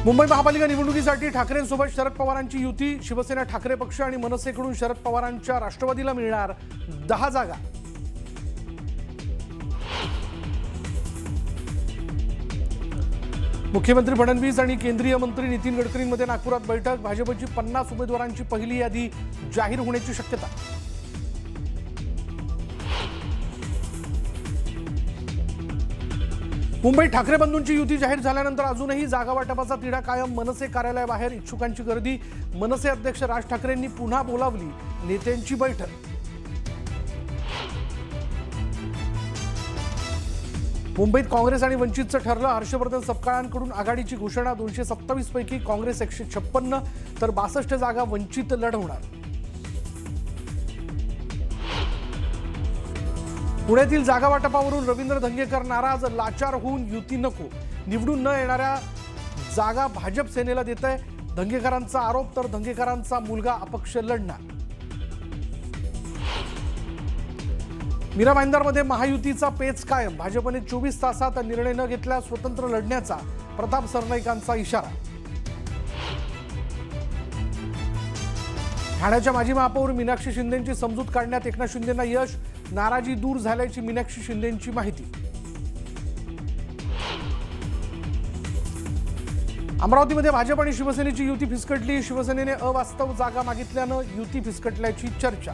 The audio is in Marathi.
मुंबई महापालिका निवडणुकीसाठी ठाकरेंसोबत शरद पवारांची युती। शिवसेना ठाकरे पक्ष आणि मनसेकडून शरद पवारांच्या राष्ट्रवादीला मिळणार 10 जागा। मुख्यमंत्री फडणवीस आणि केंद्रीय मंत्री नितीन गडकरींमध्ये नागपुरात बैठक। भाजपची 50 उमेदवारांची पहिली यादी जाहीर होण्याची शक्यता। मुंबईत ठाकरे बंधूंची युती जाहीर झाल्यानंतर अजूनही जागा वाटपाचा तिढा कायम। मनसे कार्यालयाबाहेर इच्छुकांची गर्दी। मनसे अध्यक्ष राज ठाकरेंनी पुन्हा बोलावली नेत्यांची बैठक। मुंबईत काँग्रेस आणि वंचितचं ठरलं। हर्षवर्धन सपकाळांकडून आघाडीची घोषणा। 227 पैकी काँग्रेस 156 तर 62 जागा वंचित लढवणार। पुण्यातील जागा वाटपावरून रवींद्र धंगेकर नाराज। लाचार होऊन युती नको, निवडून न येणाऱ्या जागा भाजप सेनेला देतंय धंगेकरांचा आरोप। तर धंगेकरांचा मुलगा अपक्ष लढणार। मीरा भाईंदरमध्ये महायुतीचा पेच कायम। भाजपने 24 तासात निर्णय न घेतला स्वतंत्र लढण्याचा प्रताप सरनाईकांचा इशारा। ठाण्याच्या माजी महापौर मीनाक्षी शिंदेंची समजूत काढण्यात एकनाथ शिंदेंना यश। नाराजी दूर झाल्याची मीनाक्षी शिंदेंची माहिती। अमरावतीमध्ये भाजप आणि शिवसेनेची युती फिसकटली। शिवसेनेने अवास्तव जागा मागितल्यानं युती फिसकटल्याची चर्चा।